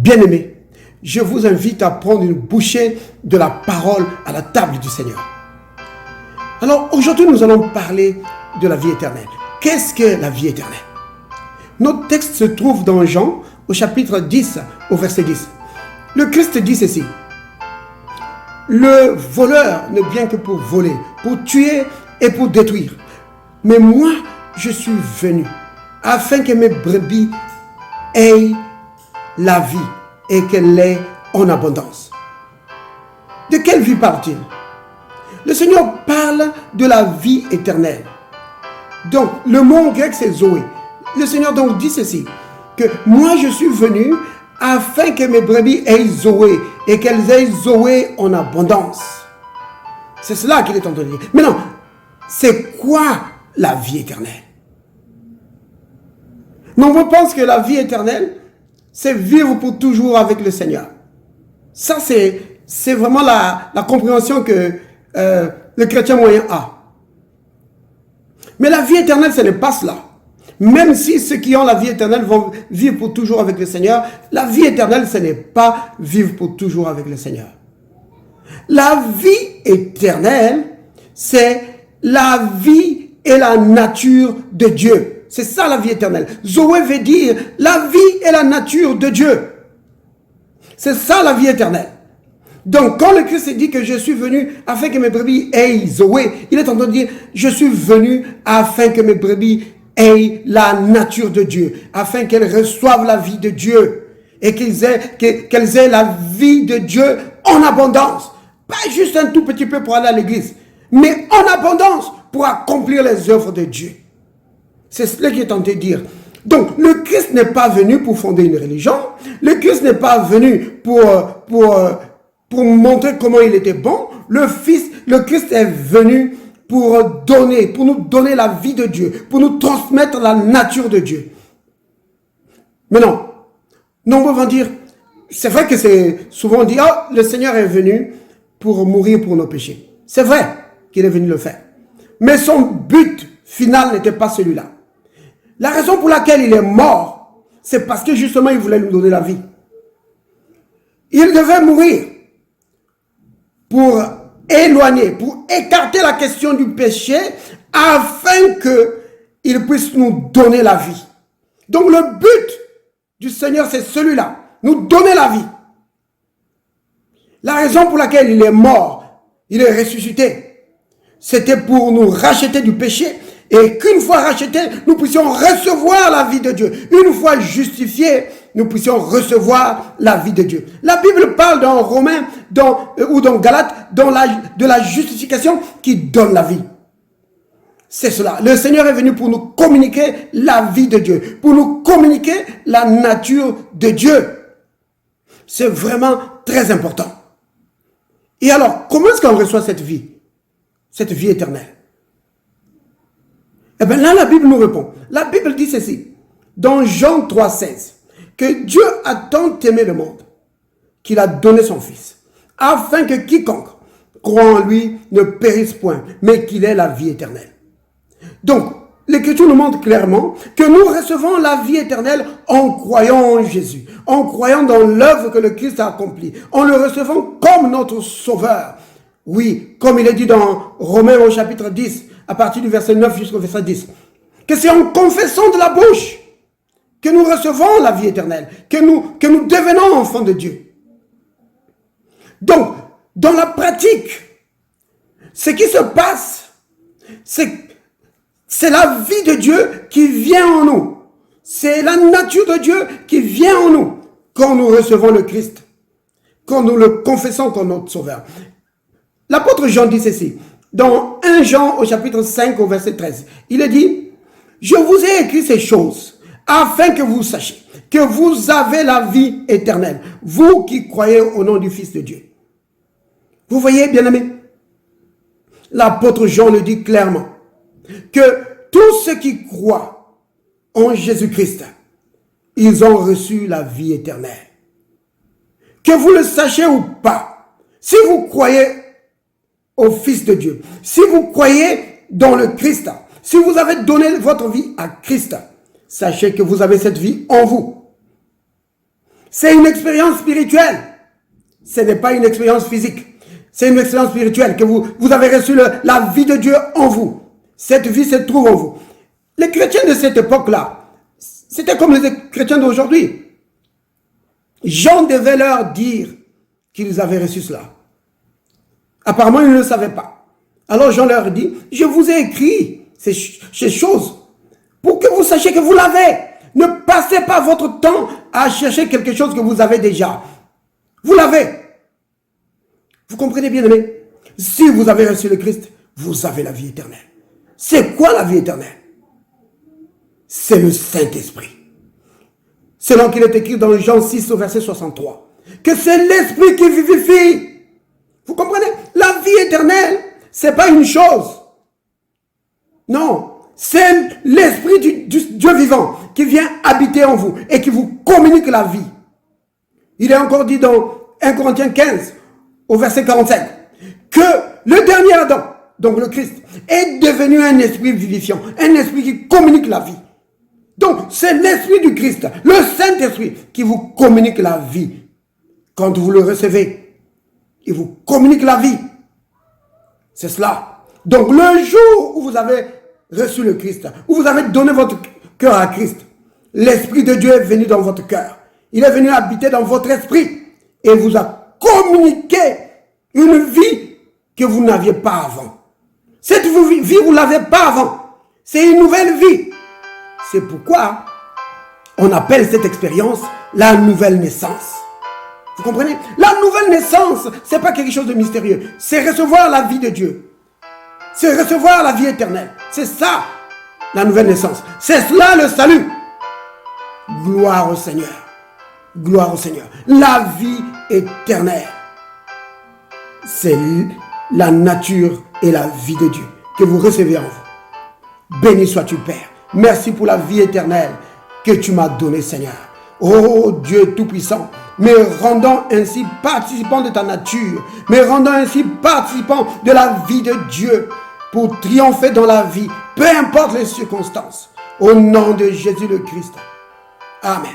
Bien-aimés, je vous invite à prendre une bouchée de la parole à la table du Seigneur. Alors aujourd'hui, nous allons parler de la vie éternelle. Qu'est-ce que la vie éternelle? Notre texte se trouve dans Jean, au chapitre 10, au verset 10. Le Christ dit ceci: le voleur ne vient que pour voler, pour tuer et pour détruire. Mais moi, je suis venu afin que mes brebis aient la vie et qu'elle l'ait en abondance. De quelle vie parle-t-il? Le Seigneur parle de la vie éternelle. Donc, le mot grec, c'est Zoé. Le Seigneur donc dit ceci, que moi je suis venu afin que mes brebis aient Zoé et qu'elles aient Zoé en abondance. C'est cela qu'il est en train de dire. Maintenant, c'est quoi la vie éternelle? Nombreux pensent que la vie éternelle, c'est vivre pour toujours avec le Seigneur. Ça, c'est vraiment la compréhension que le chrétien moyen a. Mais la vie éternelle, ce n'est pas cela. Même si ceux qui ont la vie éternelle vont vivre pour toujours avec le Seigneur, la vie éternelle, ce n'est pas vivre pour toujours avec le Seigneur. La vie éternelle, c'est la vie et la nature de Dieu. C'est ça la vie éternelle. Zoé veut dire la vie et la nature de Dieu. C'est ça la vie éternelle. Donc, quand le Christ dit que je suis venu afin que mes brebis aient Zoé, il est en train de dire, je suis venu afin que mes brebis aient la nature de Dieu, afin qu'elles reçoivent la vie de Dieu et qu'elles aient la vie de Dieu en abondance. Pas juste un tout petit peu pour aller à l'église, mais en abondance pour accomplir les œuvres de Dieu. C'est cela qu'il est en train de dire. Donc, le Christ n'est pas venu pour fonder une religion. Le Christ n'est pas venu pour montrer comment il était bon. Le Christ est venu pour nous donner la vie de Dieu, pour nous transmettre la nature de Dieu. Maintenant, nombreux vont dire, c'est vrai que c'est souvent on dit, oh, le Seigneur est venu pour mourir pour nos péchés. C'est vrai qu'il est venu le faire. Mais son but final n'était pas celui-là. La raison pour laquelle il est mort, c'est parce que justement il voulait nous donner la vie. Il devait mourir pour éloigner, pour écarter la question du péché, afin qu'il puisse nous donner la vie. Donc le but du Seigneur, c'est celui-là, nous donner la vie. La raison pour laquelle il est mort, il est ressuscité, c'était pour nous racheter du péché, et qu'une fois racheté, nous puissions recevoir la vie de Dieu. Une fois justifiés, nous puissions recevoir la vie de Dieu. La Bible parle dans Romains ou dans Galates de la justification qui donne la vie. C'est cela. Le Seigneur est venu pour nous communiquer la vie de Dieu, pour nous communiquer la nature de Dieu. C'est vraiment très important. Et alors, comment est-ce qu'on reçoit cette vie éternelle? Eh bien là, la Bible nous répond. La Bible dit ceci, dans Jean 3,16, que Dieu a tant aimé le monde qu'il a donné son Fils, afin que quiconque croit en lui ne périsse point, mais qu'il ait la vie éternelle. Donc, l'Écriture nous montre clairement que nous recevons la vie éternelle en croyant en Jésus, en croyant dans l'œuvre que le Christ a accomplie, en le recevant comme notre Sauveur. Oui, comme il est dit dans Romains au chapitre 10, à partir du verset 9 jusqu'au verset 10, que c'est en confessant de la bouche que nous recevons la vie éternelle, que nous devenons enfants de Dieu. Donc, dans la pratique, ce qui se passe, c'est la vie de Dieu qui vient en nous. C'est la nature de Dieu qui vient en nous quand nous recevons le Christ, quand nous le confessons comme notre Sauveur. L'apôtre Jean dit ceci, dans 1 Jean au chapitre 5 au verset 13, il est dit, « Je vous ai écrit ces choses, afin que vous sachiez que vous avez la vie éternelle, vous qui croyez au nom du Fils de Dieu. » Vous voyez, bien-aimés, l'apôtre Jean le dit clairement, que tous ceux qui croient en Jésus-Christ, ils ont reçu la vie éternelle. Que vous le sachiez ou pas, si vous croyez au Fils de Dieu, si vous croyez dans le Christ, si vous avez donné votre vie à Christ, sachez que vous avez cette vie en vous. C'est une expérience spirituelle. Ce n'est pas une expérience physique. C'est une expérience spirituelle que vous avez reçu la vie de Dieu en vous. Cette vie se trouve en vous. Les chrétiens de cette époque-là, c'était comme les chrétiens d'aujourd'hui. Jean devait leur dire qu'ils avaient reçu cela. Apparemment, ils ne le savaient pas. Alors Jean leur dit, je vous ai écrit ces choses pour que vous sachiez que vous l'avez. Ne passez pas votre temps à chercher quelque chose que vous avez déjà. Vous l'avez. Vous comprenez bien, aimé? Si vous avez reçu le Christ, vous avez la vie éternelle. C'est quoi la vie éternelle? C'est le Saint-Esprit. Selon qu'il est écrit dans Jean 6 au verset 63. Que c'est l'Esprit qui vivifie. Vous comprenez? La vie éternelle, c'est pas une chose. Non. C'est l'Esprit du Dieu vivant qui vient habiter en vous et qui vous communique la vie. Il est encore dit dans 1 Corinthiens 15 au verset 45 que le dernier Adam, donc le Christ, est devenu un esprit vivifiant, un esprit qui communique la vie. Donc c'est l'Esprit du Christ, le Saint-Esprit qui vous communique la vie. Quand vous le recevez, il vous communique la vie. C'est cela. Donc le jour où vous avez reçu le Christ, où vous avez donné votre cœur à Christ, l'Esprit de Dieu est venu dans votre cœur. Il est venu habiter dans votre esprit et vous a communiqué une vie que vous n'aviez pas avant. Cette vie, vous ne l'avez pas avant. C'est une nouvelle vie. C'est pourquoi on appelle cette expérience la nouvelle naissance. Vous comprenez? La nouvelle naissance, ce n'est pas quelque chose de mystérieux. C'est recevoir la vie de Dieu. C'est recevoir la vie éternelle. C'est ça, la nouvelle naissance. C'est cela le salut. Gloire au Seigneur. Gloire au Seigneur. La vie éternelle. C'est la nature et la vie de Dieu que vous recevez en vous. Béni sois-tu, Père. Merci pour la vie éternelle que tu m'as donnée, Seigneur. Oh Dieu Tout-Puissant, me rendant ainsi participant de ta nature, me rendant ainsi participant de la vie de Dieu pour triompher dans la vie, peu importe les circonstances. Au nom de Jésus le Christ. Amen.